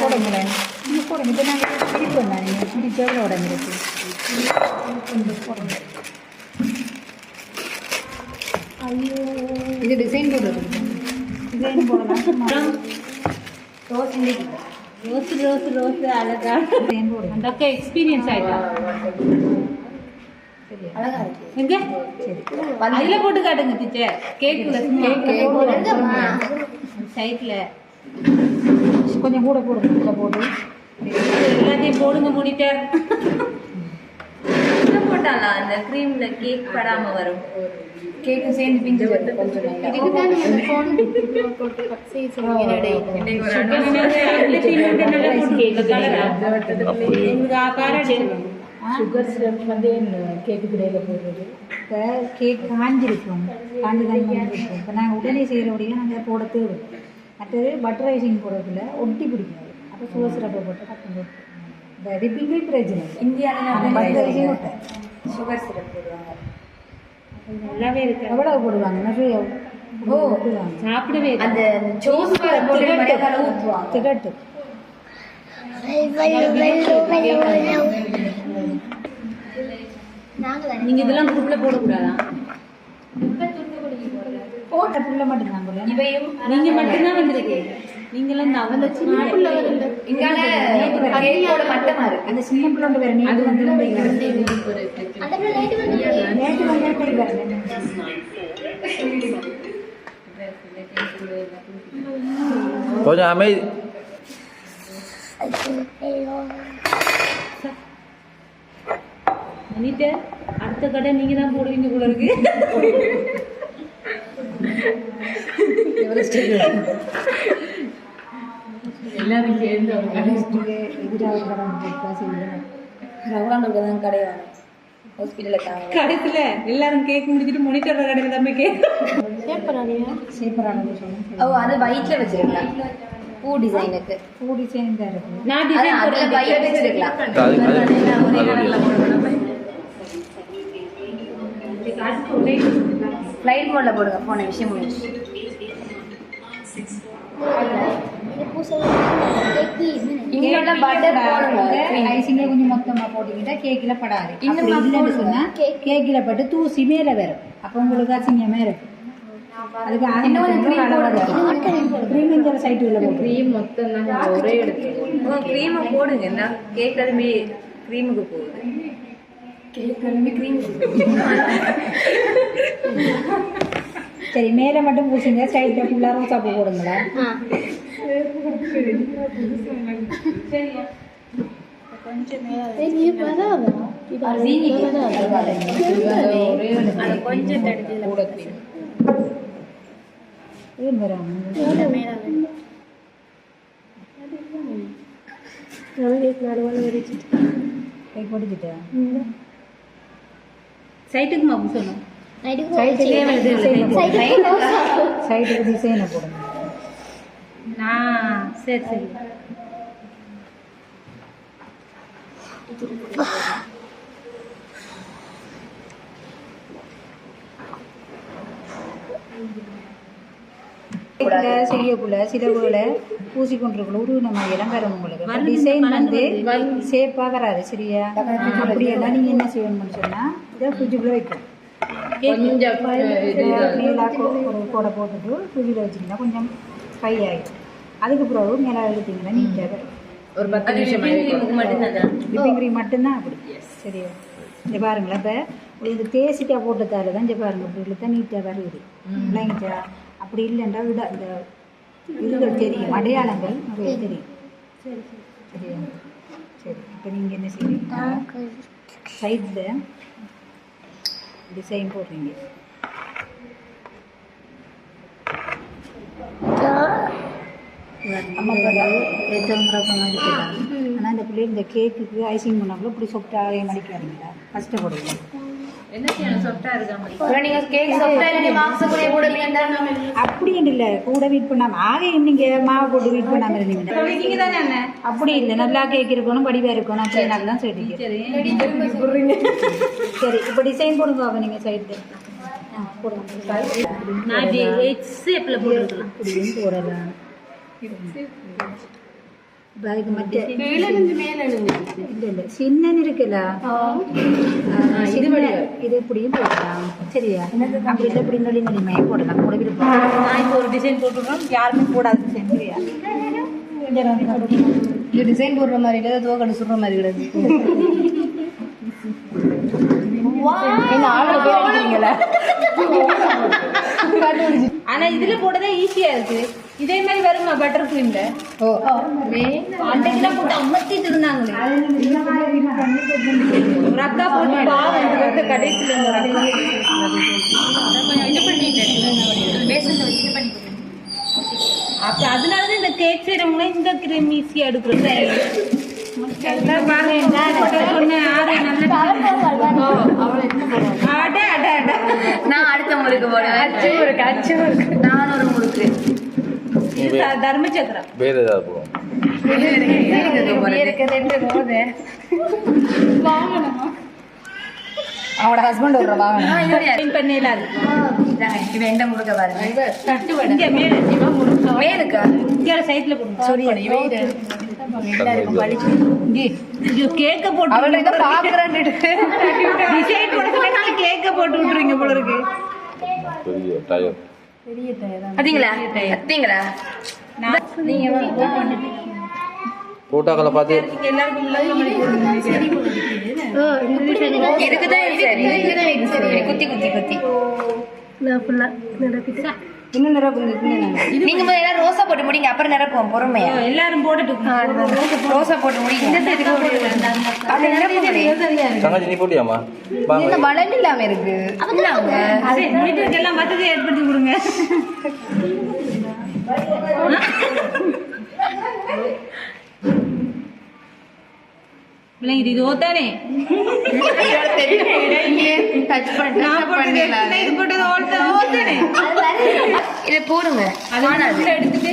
போடுங்களேன். நீங்கள் போடுங்க. இப்போ நாங்கள் பிடிப்போம் தான். நீங்கள் பிடிச்ச எவ்வளோ உடஞ்சிருக்கு கொஞ்சம் போடுங்க. ஐயோ இது டிசைன் போடுறது. டிசைன் போடலாம். ரோஸ் அழகா டிசைன் போடுங்க. அந்த அக்கா எக்ஸ்பீரியன்ஸ் ஆகிட்டா. அழகா இருக்கு. எங்க சரி அதில் போட்டு காட்டுங்க டீச்சர். சைட்டில் கொஞ்சம் கூட போடுங்க. கூட போட்டு எல்லாத்தையும் போடுங்க. மூடிட்டார் போட்டாலா அந்த க்ரீம்ல கேக் படாம வரும். கேக்கு சேர்ந்து பிஞ்சு வருது. சுகர் சிரப் வந்து கேக்கு கடையில் போடுறது. இப்போ கேக் காஞ்சிருக்கும். காஞ்சி இருக்கும். இப்போ நாங்கள் உடனே செய்கிறபடியாக நாங்கள் போட தேவை. மற்றது பட்டர் ஐசிங் போடுறதுல ஒட்டி பிடிக்காது. அப்போ சுகர் சிரப்பை போட்டு பக்கம் போட்டு இந்த ரிப்பிங்கே பிரச்சனை. இந்தியாவில் பட்டர் ஐசிங் போட்டு சுகர் சிரப் போடுவாங்க. நல்லாவே இருக்கு. எவ்வளவு போடுவாங்க? நிறைய சாப்பிடவே அந்த திகட்டு. நீங்க இதெல்லாம் குரூப்ல போடக்கூடாதா? போட்ட புள்ள மட்டும்தான் போல. நீங்க மட்டும்தான் வந்திருக்கீங்க. நீங்களும் அந்த சின்ன புள்ள இங்கால கேக்கோட மட்டமா இருக்கு. அந்த சின்ன புள்ளோட வேற நேத்து வந்து அந்த புள்ள நேத்து வந்து போய் வரல. கொஞ்சம் அமைதி. அனிதா அடுத்த கடை நீங்க தான் போடுவீங்க போல இருக்கு. எல்லாரும் சேர்ந்து எதிராக கடையா ஹாஸ்பிட்டலில் கடைசியில் எல்லாரும் கேக் முடிச்சுட்டு மொனிட்டர் கடையில் தான் போய் கேக் சேப்பரானு சொல்லுங்க. ஓ அது வயிற்றில் வச்சிருக்கலாம். பூ டிசைனுக்கு பூ டிசைன் தான் இருக்கு. நான் டிசைன் அதில் வயிறு வச்சிருக்கலாம். ஃப்ளைட் மோடில் போடுங்க. போன விஷயம் முடிச்சு இங்கே பட்டர் போடுங்க. ஐசிங்கே கொஞ்சம் மொத்தமாக போட்டிக்கிட்டா கேக்கில் படாது. இன்னும் இல்லைன்னு சொன்னால் கேக்கில் பட்டு தூசி மேலே வரும். அப்போ உங்களுக்கு அசிங்கமாக இருக்கும். அதுக்கு க்ரீம் சைட்டுல க்ரீம் மொத்தம் தான் ஒரே எடுத்து க்ரீமை போடுங்க. என்ன கேக் அதுமே க்ரீமுக்கு போகுது. கேக் அதுமே க்ரீம். சரி மேலே மட்டும் பூசிங்க. சைடில் ஃபுல்லாக ரோசா பூ போடுங்களா? கொஞ்சம் சைட்டுக்கு மாப்பு சொன்னோம். சைட்டுக்கு டிசைனை போடுங்க. சரி சரி செய்யக்குள்ள சிலவுகளை பூசி கொண்டிருக்கல உருவின மாதிரி எல்லாம் வரும். உங்களுக்கு டிசைன் வந்து சேஃபாக வராது. சரியா? அப்படியெல்லாம் நீங்கள் என்ன செய்யணும்னு சொன்னால் இதை ஃப்ரிட்ஜுக்குள்ளே வைக்கும். ஒரு கோடை போட்டுட்டு ஃப்ரிட்ஜில் வச்சிங்கன்னா கொஞ்சம் ஃப்ரை ஆகிடும். அதுக்கு பிறகு மேலே எடுத்தீங்கன்னா நீட்டாக ஒரு 10 நிமிஷம் விப்பிங் க்ரீம் மட்டும்தான். அப்படி சரியா? இங்கே பாருங்களேன். இப்போ இது பேசிட்டாக போட்டதால தான் இங்கே பாருங்கள் இப்படி இல்லை தான் நீட்டாக வருது. இல்லைங்கச்சா? அப்படி இல்லைன்றா விட இந்த இதுகள் தெரியும். அடையாளங்கள் நிறைய தெரியும். சரியா? சரி இப்போ நீங்கள் என்ன செய்வீங்க? சைடில் டிசைன் போடுறீங்க. அம்மா மாதிரி போட்டாங்க. ஆனால் இந்த பிள்ளைங்க இந்த கேக்குக்கு ஐசிங் பண்ணாங்களோ இப்படி சொப்டாகவே மடிக்காதீங்களா? கஷ்டப்படுவீங்க. அப்படின்னு இல்லை கூட வீட் பண்ணாம ஆக நீங்க மாவு போட்டு வீட் பண்ணாம இருந்தீங்க. அப்படி இல்லை நல்லா கேக் இருக்கணும் படிவா இருக்கணும். அப்படின்னால தான் சரி. சரி இப்போ டிசைன் போடுங்க. நீங்க சைடு போடலாம். இப்போ அதுக்கு மற்ற இல்லை சின்ன இருக்குல்ல இது இப்படியும் போடலாம் சரியா அப்படி இல்லை இப்படி நொடி நொடிமையை போடலாம் கூட விருப்பம் நான் இப்போ ஒரு டிசைன் போட்டுருக்கோம் யாருமே போடாத டிசைன் சரியா இது டிசைன் போடுற மாதிரி இல்லை தோக்கடை சுடுற மாதிரி கிடையாது என்ன ஆர்டர் பேர் அடிக்கிறீங்களா ஆனா இதுல போட்டதே ஈஸியா இருக்கு இதே மாதிரி வருமா பட்டர் கிரீம்ல ஓ அன்றைக்கெல்லாம் போட்டு அமர்த்திட்டு இருந்தாங்களே ஒரு அக்கா போட்டு பாவம் இது வந்து கடைசியில் ஒரு அக்கா இது பண்ணிட்டேன் அப்ப அதனாலதான் இந்த கேக் செய்யறவங்க இந்த கிரீம் ஈஸியா எடுக்கிறது நான் அடுத்த முறுக்கு போடுவேன் நான் ஒரு முறுக்கு தர்மச்சக்கரம் வேற ஏதாவது போகும் அவனோட ஹஸ்பண்ட் ஒரு வாங்கணும் பண்ணலாது இவன் எந்த முறுக்க பாருங்க மேலுக்கா சைட்ல போடுங்க கேக்க போட்டு அவள்கிட்ட பாக்குறேன் டிசைன் போடுறதுனால கேக்க போட்டு விட்டுருங்க போல இருக்கு பெரிய டயர் பாத்தீங்களா பாத்தீங்களா நீங்க போட்டாக்களை பார்த்து குத்தி குத்தி குத்தி இன்னும் நிரப்புங்க நீங்க முதல்ல ரோசா போட்டு முடிங்க அப்புறம் நிரப்புவோம் பொறுமையா எல்லாரும் போட்டுட்டு ரோசா போட்டு முடிங்க அது நிரப்புங்க தங்கச்சி நீ போட்டியாமா வாங்க இந்த பலன் இல்லாம இருக்கு வீட்டுக்கு எல்லாம் வசதி ஏற்படுத்தி கொடுங்க பிள்ளைங்க இது ஓத்தானே இதை போடுங்க எடுத்துட்டு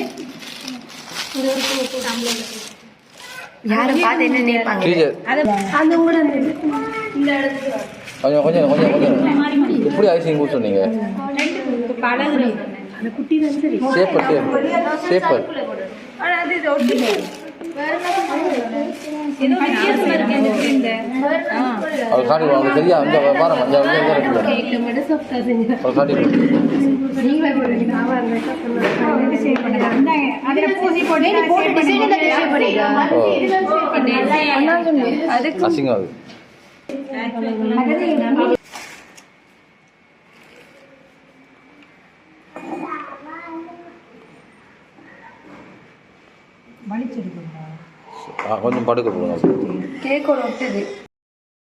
யாரும் பார்த்து என்ன நினைப்பாங்க டீச்சர் கொஞ்சம் கொஞ்சம் கொஞ்சம் கொஞ்சம் எப்படி ஐசிங் கூட சொன்னீங்க சேப்பர் சேப்பர் அவர் காட்டி அவங்க தெரியா அந்த வாரம் அஞ்சாவது காட்டி அசிங்கம் கொஞ்சம் படுக்க போடுங்க கேக்கோட ஒட்டுது